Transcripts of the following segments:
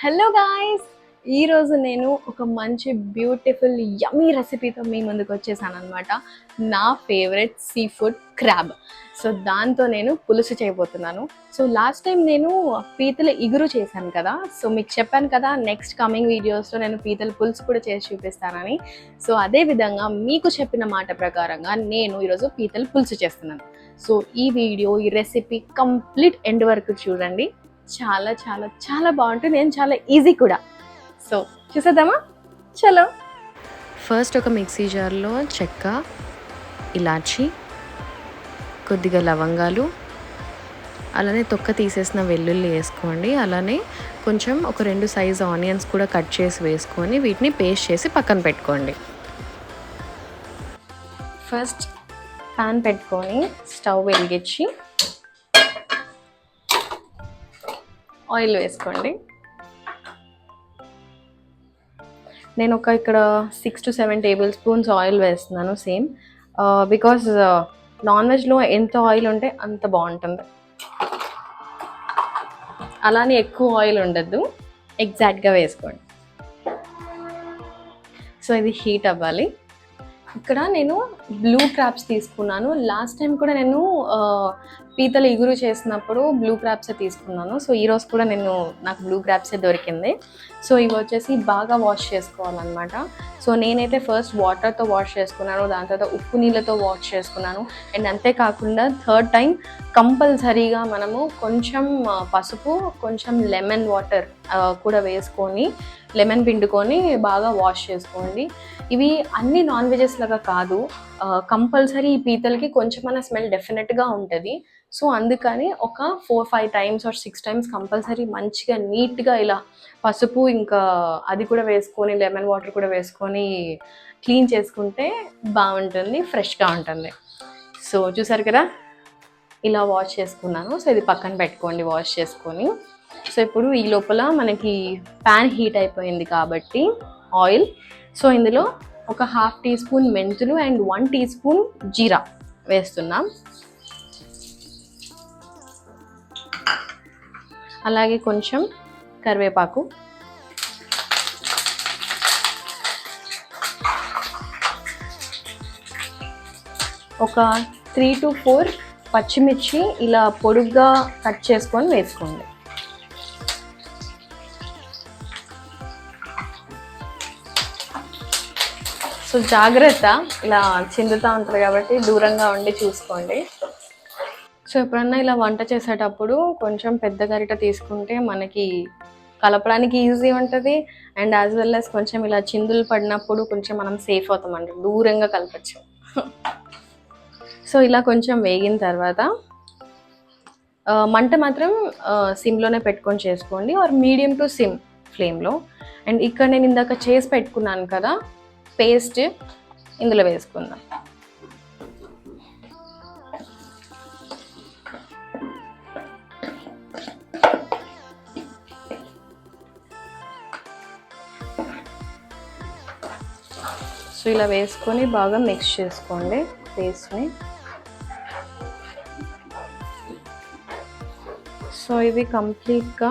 Hello guys, ఈరోజు నేను ఒక మంచి బ్యూటిఫుల్ యమ్మీ రెసిపీతో మీ ముందుకు వచ్చేసాను అనమాట. నా favourite seafood crab. So దాంతో నేను పులుసు చేయబోతున్నాను. సో లాస్ట్ టైం నేను పీతల ఇగురు చేశాను కదా. సో మీకు చెప్పాను కదా, నెక్స్ట్ కమింగ్ వీడియోస్లో నేను పీతల పులుసు కూడా చేసి చూపిస్తానని. సో అదే విధంగా మీకు చెప్పిన మాట ప్రకారంగా నేను ఈరోజు పీతల పులుసు చేస్తున్నాను. సో ఈ వీడియో, ఈ రెసిపీ కంప్లీట్ ఎండ్ వరకు చూడండి. చాలా చాలా చాలా బాగుంటుంది. నేను చాలా ఈజీ కూడా. సో చూసేద్దామా? చలో. ఫస్ట్ ఒక మిక్సీ జార్లో చెక్క, ఇలాచి, కొద్దిగా లవంగాలు, అలానే తొక్క తీసేసిన వెల్లుల్లి వేసుకోండి. అలానే కొంచెం ఒక 2 సైజ్ ఆనియన్స్ కూడా కట్ చేసి వేసుకొని వీటిని పేస్ట్ చేసి పక్కన పెట్టుకోండి. ఫస్ట్ ప్యాన్ పెట్టుకొని స్టవ్ వెలిగించి ఆయిల్ వేసుకోండి. నేను ఇక్కడ 6 to 7 టేబుల్ స్పూన్స్ ఆయిల్ వేస్తున్నాను. సేమ్ బికాజ్ నాన్ వెజ్లో ఎంత ఆయిల్ ఉంటే అంత బాగుంటుంది. అలానే ఎక్కువ ఆయిల్ ఉండద్దు, ఎగ్జాక్ట్గా వేసుకోండి. సో ఇది హీట్ అవ్వాలి. ఇక్కడ నేను బ్లూ క్రాబ్స్ తీసుకున్నాను. లాస్ట్ టైం కూడా నేను పీతల ఇగురు చేసినప్పుడు బ్లూ క్రాబ్సే తీసుకున్నాను. సో ఈరోజు కూడా నాకు బ్లూ క్రాబ్సే దొరికింది. సో ఇవి వచ్చేసి బాగా వాష్ చేసుకోవాలన్నమాట. సో నేనైతే ఫస్ట్ వాటర్తో వాష్ చేసుకున్నాను, దాని తర్వాత ఉప్పు నీళ్ళతో వాష్ చేసుకున్నాను. అండ్ అంతేకాకుండా థర్డ్ టైం కంపల్సరీగా మనము కొంచెం పసుపు, కొంచెం లెమన్ వాటర్ కూడా వేసుకొని, లెమన్ పిండుకొని బాగా వాష్ చేసుకోండి. ఇవి అన్ని నాన్ వెజెస్ లాగా కాదు, కంపల్సరీ ఈ పీతలకి కొంచెమన్నా స్మెల్ డెఫినెట్గా ఉంటుంది. సో అందుకని ఒక 4-5 టైమ్స్ ఆర్ 6 టైమ్స్ కంపల్సరీ మంచిగా నీట్గా ఇలా పసుపు ఇంకా అది కూడా వేసుకొని, లెమన్ వాటర్ కూడా వేసుకొని క్లీన్ చేసుకుంటే బాగుంటుంది, ఫ్రెష్గా ఉంటుంది. సో చూసారు కదా, ఇలా వాష్ చేసుకున్నాను. సో ఇది పక్కన పెట్టుకోండి వాష్ చేసుకొని. సో ఇప్పుడు ఈ లోపల మనకి ప్యాన్ హీట్ అయిపోయింది కాబట్టి ఆయిల్. సో ఇందులో ఒక 1/2 టీ స్పూన్ మెంతులు అండ్ 1 టీ స్పూన్ జీరా వేస్తున్నాం. అలాగే కొంచెం కరివేపాకు, ఒక 3 to 4 పచ్చిమిర్చి ఇలా పొడుగ్గా కట్ చేసుకొని వేసుకోండి. సో జాగ్రత్త, ఇలా చిందుతూ ఉంటుంది కాబట్టి దూరంగా ఉండి చూసుకోండి. సో ఎప్పుడన్నా ఇలా వంట చేసేటప్పుడు కొంచెం పెద్ద గరిట తీసుకుంటే మనకి కలపడానికి ఈజీ ఉంటుంది. అండ్ యాజ్ వెల్ యాజ్ కొంచెం ఇలా చిందులు పడినప్పుడు కొంచెం మనం సేఫ్ అవుతామండి, దూరంగా కలపచ్చు. సో ఇలా కొంచెం వేగిన తర్వాత మంట మాత్రం సిమ్లోనే పెట్టుకొని చేసుకోండి, ఆర్ మీడియం టు సిమ్ ఫ్లేమ్లో. అండ్ ఇక్కడ నేను ఇందాక చేసి పెట్టుకున్నాను కదా పేస్ట్, ఇందులో వేసుకుందాం. సో ఇలా వేసుకొని బాగా మిక్స్ చేసుకోండి పేస్ట్ని. సో ఇది కంప్లీట్గా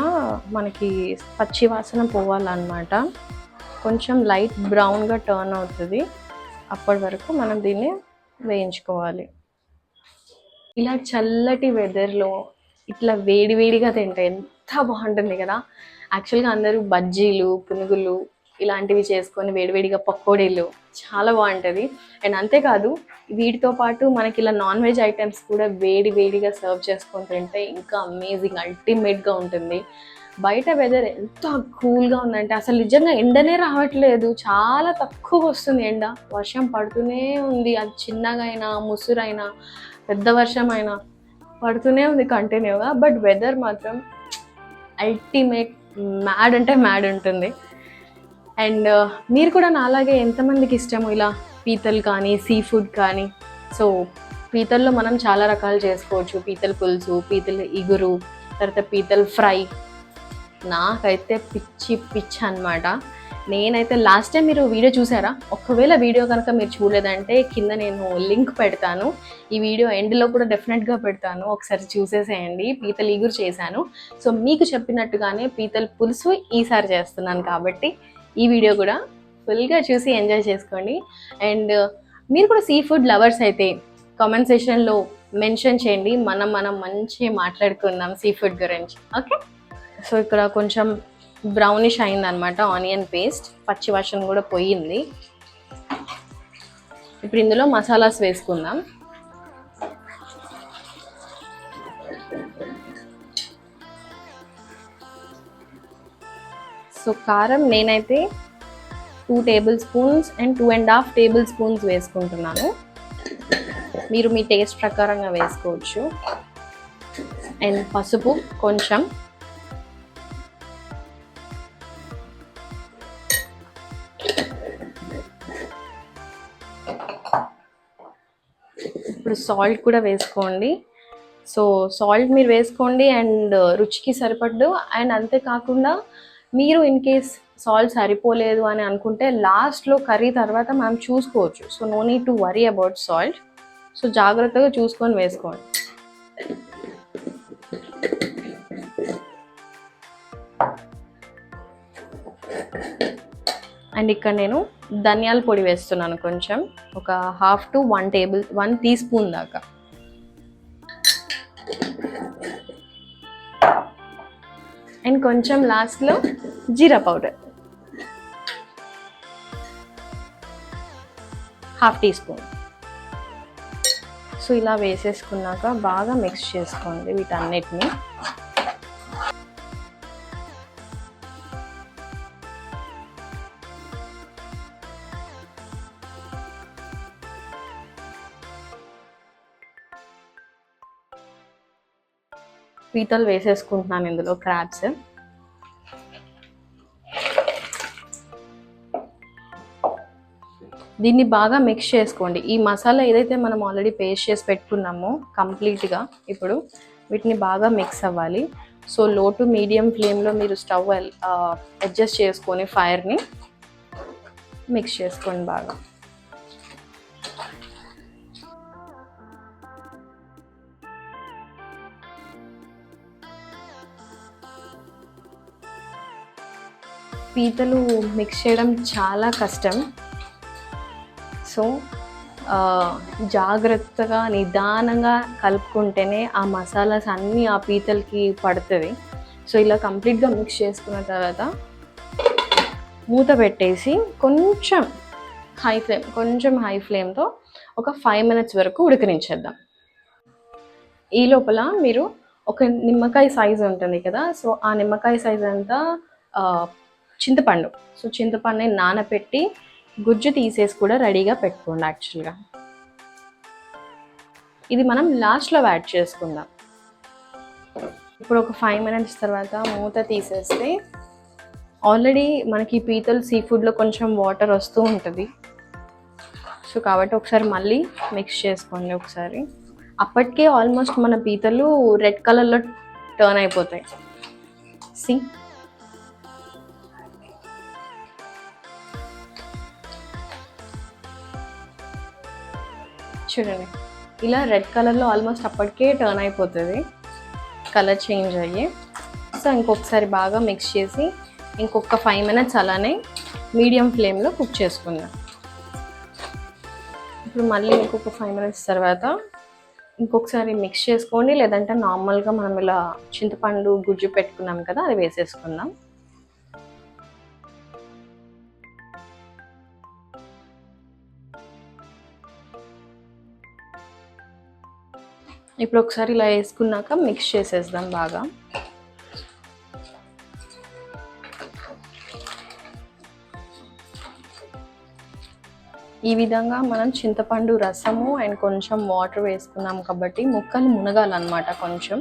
మనకి పచ్చి వాసన పోవాలన్నమాట. కొంచెం లైట్ బ్రౌన్గా టర్న్ అవుతుంది, అప్పటి వరకు మనం దీన్ని వేయించుకోవాలి. ఇలా చల్లటి వెదర్లో ఇట్లా వేడివేడిగా తింటే ఎంత బాగుంటుంది కదా. యాక్చువల్గా అందరూ బజ్జీలు, పునుగులు ఇలాంటివి చేసుకొని వేడివేడిగా పకోడీలు చాలా బాగుంటుంది. అండ్ అంతేకాదు వీటితో పాటు మనకి ఇలా నాన్ వెజ్ ఐటమ్స్ కూడా వేడివేడిగా సర్వ్ చేసుకొని తింటే ఇంకా అమేజింగ్, అల్టిమేట్గా ఉంటుంది. బయట వెదర్ ఎంత కూల్గా ఉందంటే అసలు నిజంగా ఎండనే రావట్లేదు, చాలా తక్కువ వస్తుంది ఎండ. వర్షం పడుతూనే ఉంది, అది చిన్నగా అయినా ముసురైనా పెద్ద వర్షం అయినా పడుతూనే ఉంది కంటిన్యూగా. బట్ వెదర్ మాత్రం అల్టిమేట్, మ్యాడ్ అంటే మ్యాడ్ ఉంటుంది. అండ్ మీరు కూడా నాలాగే ఎంతమందికి ఇష్టము ఇలా పీతలు కానీ సీ ఫుడ్ కానీ. సో పీతల్లో మనం చాలా రకాలు చేసుకోవచ్చు, పీతల పులుసు, పీతల ఇగురు, తర్వాత పీతల ఫ్రై. నాకైతే పిచ్చి అనమాట. నేనైతే లాస్ట్ టైం మీరు వీడియో చూసారా? ఒకవేళ వీడియో కనుక మీరు చూడలేదంటే కింద నేను లింక్ పెడతాను. ఈ వీడియో ఎండ్‌లో కూడా డెఫినెట్‌గా పెడతాను. ఒకసారి చూసేసేయండి. పీతల ఇగురు చేశాను. సో మీకు చెప్పినట్టుగానే పీతల పులుసు ఈసారి చేస్తున్నాను కాబట్టి ఈ వీడియో కూడా ఫుల్‌గా చూసి ఎంజాయ్ చేసుకోండి. అండ్ మీరు కూడా సీ ఫుడ్ లవర్స్ అయితే కామెంట్ సెక్షన్‌లో మెన్షన్ చేయండి. మనం మంచిగా మాట్లాడుకుందాం సీ ఫుడ్ గురించి. ఓకే. సో ఇక్కడ కొంచెం బ్రౌనిష్ అయిందనమాట ఆనియన్ పేస్ట్, పచ్చి వాసన కూడా పోయింది. ఇప్పుడు ఇందులో మసాలాస్ వేసుకుందాం. సో కారం నేనైతే 2 table spoons and 2.5 table spoons వేసుకుంటున్నాను. మీరు మీ టేస్ట్ ప్రకారంగా వేసుకోవచ్చు. అండ్ పసుపు కొంచెం, ఇప్పుడు సాల్ట్ కూడా వేసుకోండి. సో సాల్ట్ మీరు వేసుకోండి అండ్ రుచికి సరిపడ్డు. అండ్ అంతేకాకుండా మీరు ఇన్ కేస్ సాల్ట్ సరిపోలేదు అని అనుకుంటే లాస్ట్లో కర్రీ తర్వాత మనం చూసుకోవచ్చు. So no need to worry about salt. So జాగ్రత్తగా చూసుకొని వేసుకోండి. అండ్ ఇక్కడ నేను ధనియాల పొడి వేస్తున్నాను కొంచెం, ఒక 1/2 to 1 టీ స్పూన్ దాకా. అండ్ కొంచెం లాస్ట్లో జీరా పౌడర్ 1/2 టీ స్పూన్. సో ఇలా వేసేసుకున్నాక బాగా మిక్స్ చేసుకోండి వీటన్నిటిని. పీతలు వేసేసుకుంటున్నాను ఇందులో, క్రాబ్స్. దీన్ని బాగా మిక్స్ చేసుకోండి. ఈ మసాలా ఏదైతే మనం ఆల్రెడీ పేస్ట్ చేసి పెట్టుకున్నామో కంప్లీట్గా ఇప్పుడు వీటిని బాగా మిక్స్ అవ్వాలి. సో లో టు మీడియం ఫ్లేమ్లో మీరు స్టవ్ అడ్జస్ట్ చేసుకొని ఫైర్ని మిక్స్ చేసుకోండి బాగా. పీతలు మిక్స్ చేయడం చాలా కష్టం. సో జాగ్రత్తగా నిదానంగా కలుపుకుంటేనే ఆ మసాలాస్ అన్నీ ఆ పీతలకి పడుతుంది. సో ఇలా కంప్లీట్గా మిక్స్ చేసుకున్న తర్వాత మూత పెట్టేసి కొంచెం హై ఫ్లేమ్తో ఒక 5 minutes వరకు ఉడికించేద్దాం. ఈ లోపల మీరు ఒక నిమ్మకాయ సైజు ఉంటుంది కదా, సో ఆ నిమ్మకాయ సైజు అంతా చింతపండు. సో చింతపండుని నానబెట్టి గుజ్జు తీసేసి కూడా రెడీగా పెట్టుకోండి. యాక్చువల్గా ఇది మనం లాస్ట్లో యాడ్ చేసుకుందాం. ఇప్పుడు ఒక 5 minutes తర్వాత మూత తీసేస్తే ఆల్రెడీ మనకి పీతలు సీ ఫుడ్లో కొంచెం వాటర్ వస్తూ ఉంటుంది. సో కాబట్టి ఒకసారి మళ్ళీ మిక్స్ చేసుకోండి ఒకసారి. అప్పటికే ఆల్మోస్ట్ మన పీతలు రెడ్ కలర్లో టర్న్ అయిపోతాయి. సి చూడండి, ఇలా రెడ్ కలర్లో ఆల్మోస్ట్ అప్పటికే టర్న్ అయిపోతుంది, కలర్ చేంజ్ అయ్యి. సో ఇంకొకసారి బాగా మిక్స్ చేసి ఇంకొక 5 minutes అలానే మీడియం ఫ్లేమ్లో కుక్ చేసుకుందాం. ఇప్పుడు మళ్ళీ ఇంకొక 5 minutes తర్వాత ఇంకొకసారి మిక్స్ చేసుకోండి, లేదంటే నార్మల్గా మనం ఇలా చింతపండు గుజ్జు పెట్టుకున్నాం కదా అది వేసేసుకుందాం. ఇప్పుడు ఒకసారి ఇలా వేసుకున్నాక మిక్స్ చేసేద్దాం బాగా. ఈ విధంగా మనం చింతపండు రసము అండ్ కొంచెం వాటర్ వేసుకున్నాం కాబట్టి ముక్కలు మునగాలన్నమాట కొంచెం.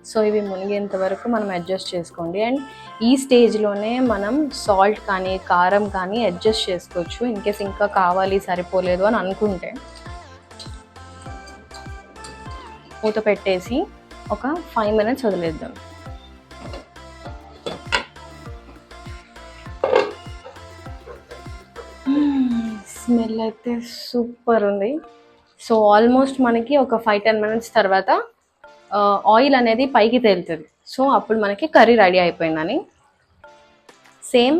సో ఇవి మునిగేంత వరకు మనం అడ్జస్ట్ చేసుకోండి. అండ్ ఈ స్టేజ్లోనే మనం సాల్ట్ కానీ కారం కానీ అడ్జస్ట్ చేసుకోవచ్చు ఇన్ కేస్ ఇంకా కావాలి సరిపోలేదు అని అనుకుంటే. మూత పెట్టేసి ఒక 5 minutes వదిలేద్దాం. స్మెల్ అయితే సూపర్ ఉంది. సో ఆల్మోస్ట్ మనకి ఒక 5-10 మినిట్స్ తర్వాత ఆయిల్ అనేది పైకి తేలుతుంది. సో అప్పుడు మనకి కర్రీ రెడీ అయిపోయిందని. సేమ్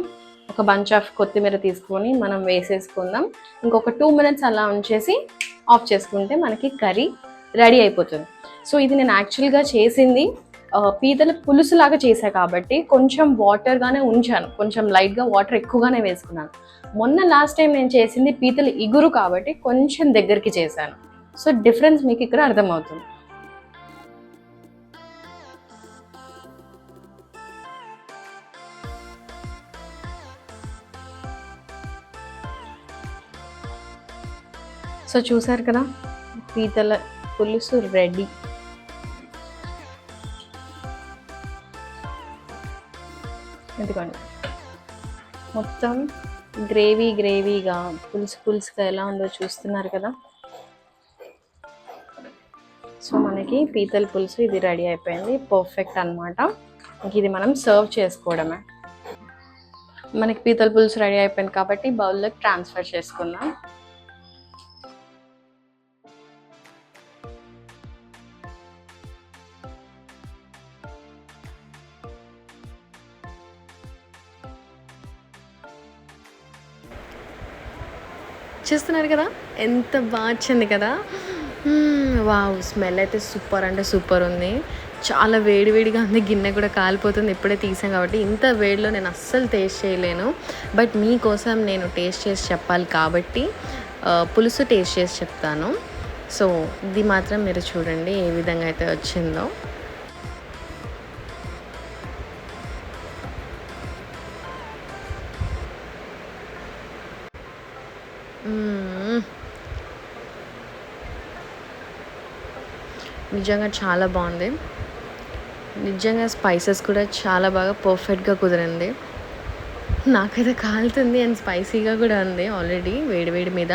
ఒక బంచ్ ఆఫ్ కొత్తిమీర తీసుకొని మనం వేసేసుకుందాం. ఇంకొక 2 మినిట్స్ అలా ఉంచేసి ఆఫ్ చేసుకుంటే మనకి కర్రీ రెడీ అయిపోతుంది. సో ఇది నేను యాక్చువల్గా చేసింది పీతల పులుసులాగా చేశా కాబట్టి కొంచెం వాటర్గానే ఉంచాను, కొంచెం లైట్గా వాటర్ ఎక్కువగానే వేసుకున్నాను. మొన్న లాస్ట్ టైం నేను చేసింది పీతల ఇగురు కాబట్టి కొంచెం దగ్గరికి చేశాను. సో డిఫరెన్స్ మీకు ఇక్కడ అర్థమవుతుంది. సో చూసారు కదా, పీతల పులుసు రెడీ. ఎందుకండి మొత్తం గ్రేవీగా పులుసుగా ఎలా ఉందో చూస్తున్నారు కదా. సో మనకి పీతల పులుసు ఇది రెడీ అయిపోయింది, పర్ఫెక్ట్ అనమాట. ఇది మనం సర్వ్ చేసుకోవడమే. మనకి పీతల పులుసు రెడీ అయిపోయింది కాబట్టి బౌల్లోకి ట్రాన్స్ఫర్ చేసుకుందాం. చూస్తున్నారు కదా ఎంత బాగా వచ్చింది కదా. వావ్, స్మెల్ అయితే సూపర్ అంటే సూపర్ ఉంది. చాలా వేడిగా ఉంది, గిన్నె కూడా కాలిపోతుంది. ఇప్పుడే తీసాం కాబట్టి ఇంత వేడిలో నేను అస్సలు టేస్ట్ చేయలేను. బట్ మీకోసం నేను టేస్ట్ చేసి చెప్పాలి కాబట్టి పులుసు టేస్ట్ చేసి చెప్తాను. సో ఇది మాత్రం మీరు చూడండి ఏ విధంగా అయితే వచ్చిందో. నిజంగా చాలా బాగుంది. నిజంగా స్పైసెస్ కూడా చాలా బాగా పర్ఫెక్ట్గా కుదిరింది. నాకైతే కాలుతుంది అండ్ స్పైసీగా కూడా ఉంది ఆల్రెడీ వేడి మీద.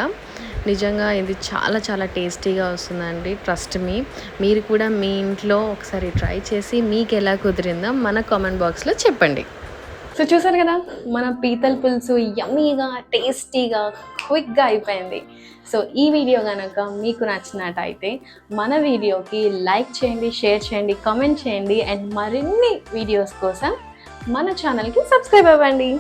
నిజంగా ఇది చాలా టేస్టీగా వస్తుందండి, ట్రస్ట్ మీ. మీరు కూడా మీ ఇంట్లో ఒకసారి ట్రై చేసి మీకు ఎలా కుదిరిందో మన కామెంట్ బాక్స్లో చెప్పండి. సో చూసారు కదా, మన పీతల పులుసు యమ్మీగా టేస్టీగా క్విక్గా అయిపోయింది. సో ఈ వీడియో కనుక మీకు నచ్చినట్టయితే మన వీడియోకి లైక్ చేయండి, షేర్ చేయండి, కామెంట్ చేయండి. అండ్ మరిన్ని వీడియోస్ కోసం మన ఛానల్కి సబ్స్క్రైబ్ అవ్వండి.